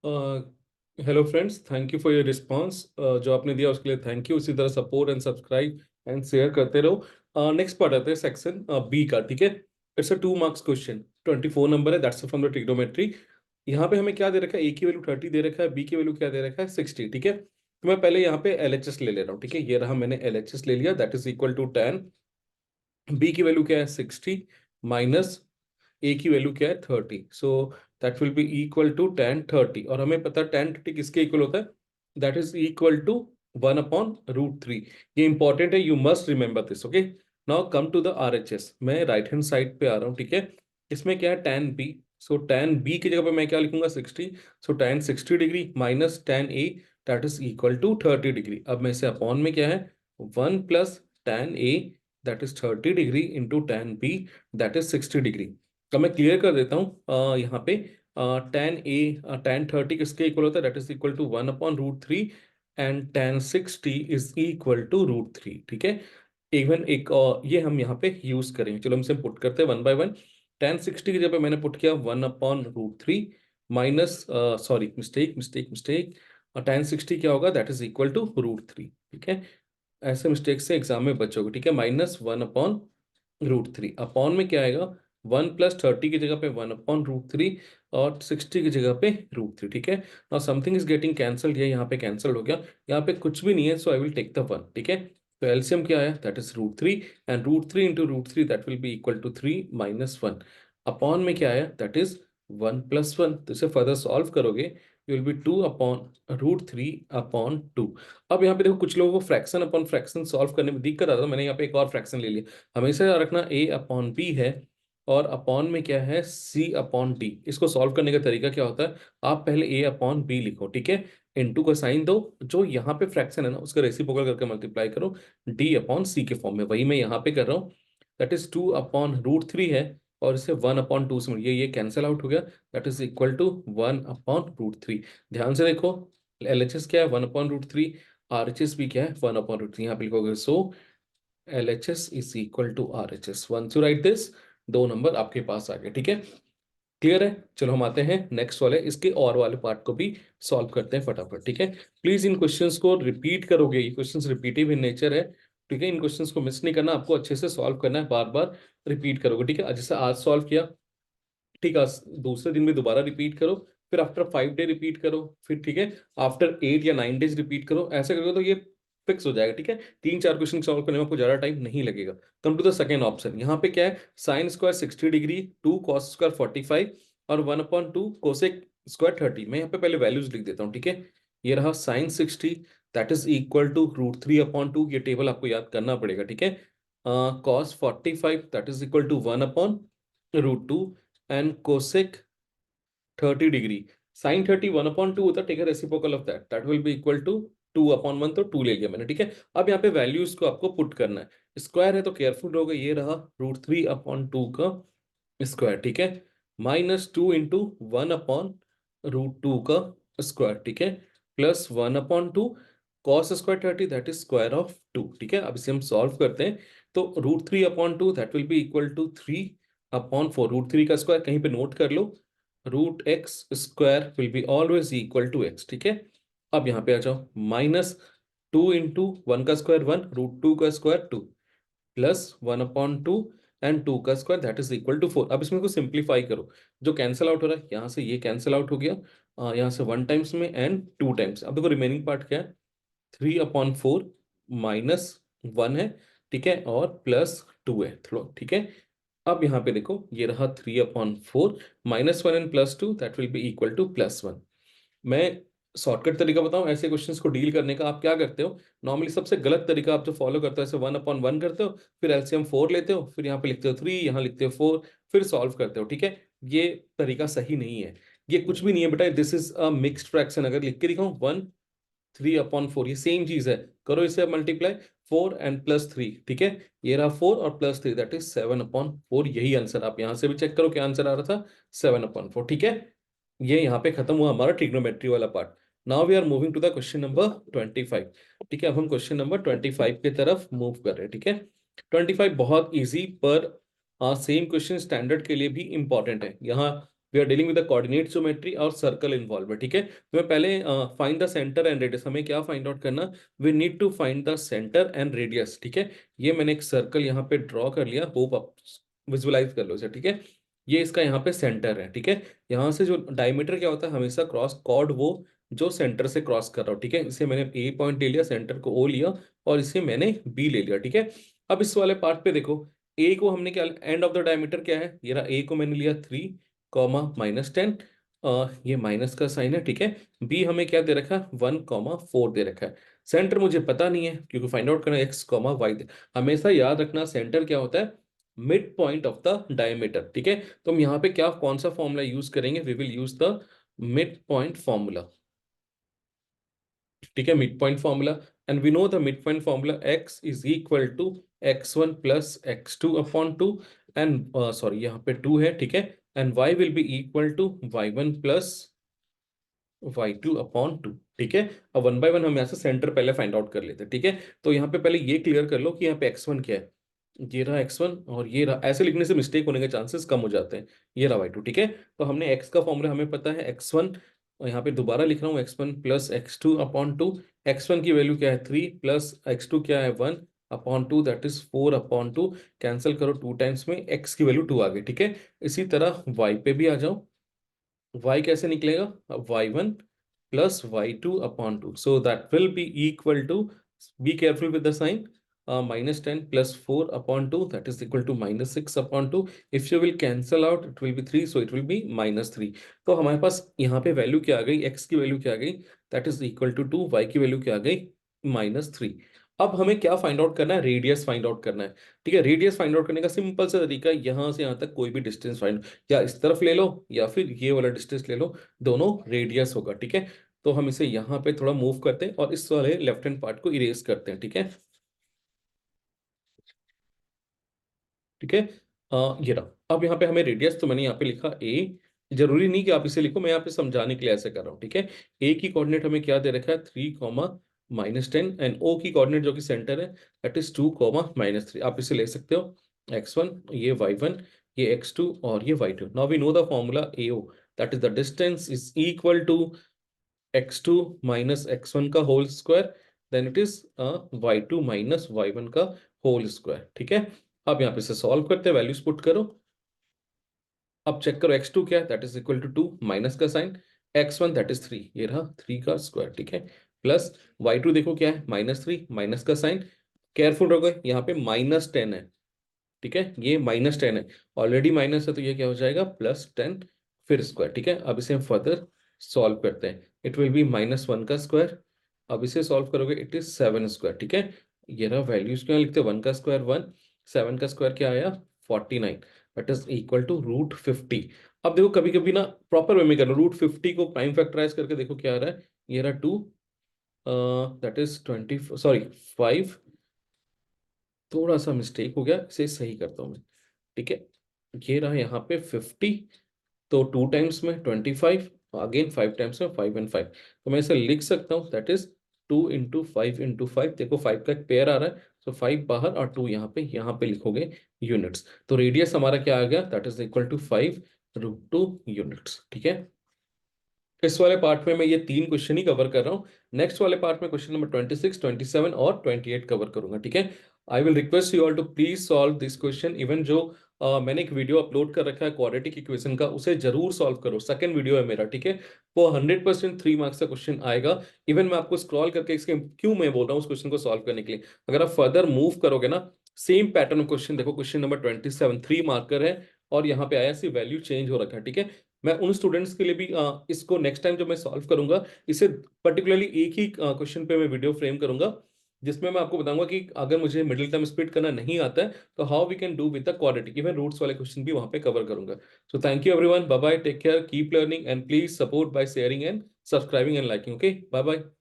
Hello friends, thank you for your response. जो आपने दिया उसके लिए थैंक यू। इसी तरह support and subscribe and share करते रहो। नेक्स्ट पार्ट आते हैं सेक्शन बी का। ठीक है, it's a 2 marks question, 24 number है, दैट्स फ्रॉम द ट्रिग्नोमेट्री। यहाँ पे हमें क्या दे रखा है, ए की वैल्यू 30 दे रखा है, बी की वैल्यू क्या दे रखा है 60। ठीक है, तो मैं पहले यहाँ पे एल एच एस ले रहा हूँ। ठीक है, ये रहा, मैंने एल एच एस ले लिया, that is equal to 10। B की वैल्यू क्या है 60 माइनस ए की वैल्यू क्या है 30, so that will be equal to 10 30। और हमें पता है 10 30 किसके इक्वल होता है, दैट इज इक्वल टू 1/√3। ये इंपॉर्टेंट है, you must remember this. Okay, now come to the R H S. मैं राइट हैंड साइड पे आ रहा हूँ। ठीक है, इसमें क्या है tan B, so tan B की जगह पे मैं क्या लिखूंगा 60, so tan 60 degree minus tan A that is equal to 30 degree. अब मैं इसे अपॉन में क्या है 1 + tan A that is 30 degree into tan B that is 60 degree. तो मैं क्लियर कर देता हूँ यहाँ पे tan 30 किसके इक्वल होता है, that is equal to 1/√3 and tan 60 is equal to √3। ठीक है, इवन एक ये हम यहाँ पे यूज करेंगे। चलो हम इसे पुट करते हैं 1/1। tan 60 की जगह पे मैंने पुट किया 1/√3 minus, sorry, mistake mistake mistake, tan 60 क्या होगा, दैट इज इक्वल टू √3। ठीक है, ऐसे मिस्टेक से एग्जाम में बचोगे। ठीक है, -1/√3 अपॉन में क्या आएगा 1 + 30 की जगह पे 1/√3 और 60 की जगह पे √3। ठीक है, now something is getting cancelled, ये यहाँ पे कैंसल्ड हो गया, यहाँ पे कुछ भी नहीं है, so I will take the 1। ठीक है, तो एलसीएम क्या आया, that is √3 and √3 into √3 that will be equal to 3 - 1। Upon में क्या आया, दैट इज 1 + 1। तो इसे फर्दर सॉल्व करोगे, विल बी 2/√3/2। अब यहाँ पे देखो, कुछ लोगों को फ्रैक्शन अपॉन फ्रैक्शन सॉल्व करने में दिक्कत आता है, मैंने यहाँ पे एक और फ्रैक्शन ले लिया। हमेशा याद रखना A/B है और अपॉन में क्या है C/D। इसको सॉल्व करने का तरीका क्या होता है, आप पहले A/B लिखो। ठीक है, इनटू का साइन दो, जो यहाँ पे फ्रैक्शन है ना उसका रेसिप्रोकल करके मल्टीप्लाई करो D/C के फॉर्म में, वही मैं यहाँ पे कर रहा हूँ। दैट इज 2/√3 है और इसे 1/2 से ये कैंसिल आउट हो गया, दैट इज इक्वल टू 1/√3। ध्यान से देखो, LHS क्या है 1/√3, RHS भी क्या है 1/√3। यहाँ पे लिखोगे, so LHS is equal to RHS। Once you write this, 2 number आपके पास आ गए। ठीक है, क्लियर है। चलो हम आते हैं नेक्स्ट वाले, इसके और वाले पार्ट को भी सॉल्व करते हैं फटाफट। ठीक है, प्लीज इन क्वेश्चंस को रिपीट करोगे, ये क्वेश्चंस रिपीटिव इन नेचर है। ठीक है, इन क्वेश्चंस को मिस नहीं करना, आपको अच्छे से सॉल्व करना है, बार बार रिपीट करोगे। ठीक है, जैसे आज सॉल्व किया, ठीक है, दूसरे दिन में दोबारा रिपीट करो, फिर आफ्टर 5 डे रिपीट करो, फिर ठीक है आफ्टर 8 या 9 डेज रिपीट करो। ऐसे करोगे तो ये फिक्स हो जाएगा। ठीक है, 3 4 क्वेश्चन सॉल्व करने में आपको ज्यादा टाइम नहीं लगेगा। Come to the second option, यहाँ पे क्या है, sine square 60 degree, 2 cos square 45 और 1/2 कोसेक स्क्वायर 30। मैं यहाँ पे पहले वैल्यूज लिख देता हूँ। ठीक है, ये रहा sine 60 that is equal to √3/2, ये टेबल आपको याद करना पड़ेगा। ठीक है, cos 45 that is equal to 1/√2 and cosec 30 degree, sine 30 1/2 होता है, take reciprocal of that, that will be equal to 2/1, तो 2 ले लिया मैंने। ठीक है, अब यहाँ पे वैल्यूज को आपको पुट करना है, स्क्वायर है तो केयरफुल रहोगे, ये रहा √3/2 का स्क्वायर। ठीक है, -2 इंटू 1/√2 का स्क्वायर। ठीक है, plus 1/2 cos square 30 that is square of 2। ठीक है, अब इसे हम सॉल्व करते हैं, तो √3/2 that will be equal to 3/4। √3 का स्क्वायर कहीं पे नोट कर लो, √x² will be always equal to x। ठीक है, अब यहाँ पे आ जाओ, -2 इंटू 1 का स्क्वायर 1, √2 का स्क्वायर 2, प्लस 1/2 एंड 2 का square that is equal to 4। अब इसमें को सिंप्लीफाई करो, जो कैंसिल आउट हो रहा है यहाँ से ये कैंसिल आउट हो गया, यहाँ से 1 टाइम्स में एंड 2 टाइम्स। अब देखो रिमेनिंग पार्ट क्या है, 3/4 -1 है। ठीक है, और +2 है थोड़ा। ठीक है, अब यहाँ पे देखो, ये रहा 3/4 -1 and +2 that will be equal to +1। मैं शॉर्टकट तरीका बताऊं ऐसे क्वेश्चंस को डील करने का, आप क्या करते हो, नॉर्मली सबसे गलत तरीका आप जो फॉलो करते हो, ऐसे 1/1 करते हो, फिर एलसीएम 4 लेते हो, फिर यहाँ पे लिखते हो 3, यहाँ लिखते हो 4, फिर सॉल्व करते हो। ठीक है, ये तरीका सही नहीं है, ये कुछ भी नहीं है बेटा, this is a mixed fraction. अगर लिख के दिखाऊं 3/4, ये सेम चीज है, करो इसे मल्टीप्लाई, 4 एंड +3। ठीक है, ये रहा 4 और +3 दैट इज 7/4। यही आंसर, आप यहां से भी चेक करो क्या आंसर आ रहा था, 7/4। ठीक है, ये यहाँ पे खत्म हुआ हमारा ट्रिग्नोमेट्री वाला पार्ट। Now we are moving to the question number 25। ठीक है, अब हम क्वेश्चन नंबर 25 की तरफ मूव कर रहे हैं। ठीक है, 25 बहुत इजी, पर सेम क्वेश्चन स्टैंडर्ड के लिए भी इंपॉर्टेंट है। यहाँ we are dealing with the coordinate geometry और सर्कल इन्वॉल्व है, ठीक है। तो मैं पहले find the centre and radius, हमें क्या फाइंड आउट करना, we need to find the centre and radius, ठीक है। ये मैंने एक सर्कल यहाँ पे ड्रॉ कर लिया, होप आप विजुअलाइज कर लो इसे, ठीक है। ये इसका यहाँ पे सेंटर है, ठीक है। यहाँ से जो डायमीटर क्या होता है, हमेशा क्रॉस कॉर्ड वो जो सेंटर से क्रॉस कर रहा हूँ, ठीक है। इसे मैंने ए पॉइंट ले लिया, सेंटर को ओ लिया, और इसे मैंने बी ले लिया, ठीक है। अब इस वाले पार्ट पे देखो, ए को हमने क्या, एंड ऑफ द डायमीटर क्या है, ये रहा, ए को मैंने लिया 3 कॉमा -10, ये माइनस का साइन है, ठीक है। बी हमें क्या दे रखा है, 1,4 दे रखा है। सेंटर मुझे पता नहीं है क्योंकि फाइंड आउट करना एक्स कॉमा वाई। हमेशा याद रखना सेंटर क्या होता है, mid point of the diameter, ठीक है। तो हम यहाँ पे क्या, कौन सा फॉर्मूला यूज करेंगे, we will use the mid point formula, ठीक है, mid point formula. And we know the mid point formula, x is equal to x1 plus x2 upon 2, and sorry यहाँ पे 2 है, ठीक है। And y will be equal to y1 plus y2 upon 2, ठीक है। अब वन बाय वन हम यहाँ से सेंटर पहले फाइंड आउट कर लेते हैं, ठीक है। तो यहाँ पे पहले ये क्लियर कर लो कि यहाँ पे x1 क्या है, ये रहा x1, और ये रहा, ऐसे लिखने से मिस्टेक होने के चांसेस कम हो जाते हैं, ये रहा y2, ठीक है। तो हमने x का फॉर्मूला हमें पता है x1, और यहाँ पे दोबारा लिख रहा हूँ x1 plus x2 upon 2। x1 की वैल्यू क्या है 3, प्लस x2 क्या है 1 upon 2, that is 4 upon 2। Cancel करो 2 टाइम्स में, x की वैल्यू 2 आ गई, ठीक है। इसी तरह y पे भी आ जाओ, y कैसे निकलेगा, y1 plus y2 upon 2, so that will be equal to, be careful with the sign, -10 plus 4 upon 2, that is equal to -6 upon 2। If you will cancel out it will be 3, so it will be -3। तो हमारे पास यहाँ पे value क्या आ गई, x की value क्या आ गई, that is equal to 2, y की वैल्यू क्या आ गई, -3। अब हमें क्या फाइंड आउट करना है, रेडियस फाइंड आउट करना है, ठीक है। रेडियस फाइंड आउट करने का सिंपल सा तरीका है, यहाँ से यहाँ तक कोई भी डिस्टेंस फाइंड, या इस तरफ ले लो या फिर ये वाला डिस्टेंस ले लो, दोनों रेडियस होगा, ठीक है। तो हम इसे यहाँ पे थोड़ा मूव करते हैं और इस वाले लेफ्ट हैंड पार्ट को इरेज करते हैं, ठीक है, ठीक है। ये रहा, अब यहाँ पे हमें रेडियस, तो मैंने यहाँ पे लिखा ए, जरूरी नहीं कि आप इसे लिखो, मैं यहाँ पे समझाने के लिए ऐसे कर रहा हूँ, ठीक है। ए की कोऑर्डिनेट हमें क्या दे रखा है 3 कॉमा -10, एंड ओ की कोऑर्डिनेट जो कि सेंटर है दैट इज 2 कॉमा -3। आप इसे ले सकते हो x1, ये y1, ये x2 और ये y2। Now we know the formula AO, that is the distance is equal to x2 minus x1 का whole square, then it is y2 minus y1 का होल स्क्वायर, ठीक है। अब यहाँ पे से सॉल्व करते हैं, वैल्यूज पुट करो। अब चेक करो x2 क्या है, that is equal to 2, minus का साइन, x1 दैट इज 3, ये रहा 3 का स्क्वायर, ठीक है, प्लस y2 देखो क्या है -3, माइनस का साइन, केयरफुल रहोगे यहाँ पे -10 है, ठीक है, ये -10 है, ऑलरेडी माइनस है, तो ये क्या हो जाएगा +10 फिर स्क्वायर, ठीक है। अब इसे हम फर्दर सॉल्व करते हैं, इट विल बी -1 का स्क्वायर, अब इसे सॉल्व करोगे इट इज 7 स्क्वायर, ठीक है। ये रहा, वैल्यूज क्या लिखते हैं, 1 का स्क्वायर 1, 7 का स्क्वायर क्या आया 49, दैट इज इक्वल टू √50। अब देखो कभी कभी ना प्रॉपर वे में कर लो, √50 को प्राइम फैक्टराइज करके देखो क्या आ रहा है, ये रहा 2, दैट इज 20, सॉरी 5, थोड़ा सा मिस्टेक हो गया, इसे सही करता हूँ मैं, ठीक है। ये रहा यहाँ पे 50, तो 2 टाइम्स में 25, अगेन 5 टाइम्स में 5 एंड 5, तो मैं इसे लिख सकता हूँ दैट इज 2 × 5 × 5, देखो 5 का एक पेयर आ रहा है, तो 5 बाहर और 2 यहाँ पे लिखोगे यूनिट्स, तो रेडियस हमारा क्या आ गया, that is equal to 5√2 units, ठीक है। इस वाले पार्ट में मैं ये 3 क्वेश्चन ही कवर कर रहा हूँ, नेक्स्ट वाले पार्ट में क्वेश्चन नंबर 26, 27 और 28 कवर करूंगा, ठीक है। I will request you all to please solve this question, even जो मैंने एक वीडियो अपलोड कर रखा है क्वाड्रेटिक इक्वेशन का, उसे जरूर सॉल्व करो, सेकंड वीडियो है मेरा, ठीक है। वो 100% 3 मार्क्स का क्वेश्चन आएगा, इवन मैं आपको स्क्रॉल करके इसके क्यों मैं बोल रहा हूँ उस क्वेश्चन को सॉल्व करने के लिए, अगर आप फर्दर मूव करोगे ना, सेम पैटर्न क्वेश्चन देखो, क्वेश्चन नंबर 27 3 मार्कर है, और यहाँ पे आया सी वैल्यू चेंज हो रखा है, ठीक है। मैं उन स्टूडेंट्स के लिए भी इसको नेक्स्ट टाइम जो मैं सॉल्व करूंगा, इसे पर्टिकुलरली एक ही क्वेश्चन पे मैं वीडियो फ्रेम करूंगा, जिसमें मैं आपको बताऊंगा कि अगर मुझे मिडिल टर्म स्प्लिट करना नहीं आता है तो how we can do with the quadratic, even roots वाले क्वेश्चन भी वहां पे कवर करूंगा। So thank you everyone, bye bye, take care, keep learning and please support by sharing and subscribing and liking, okay, bye bye.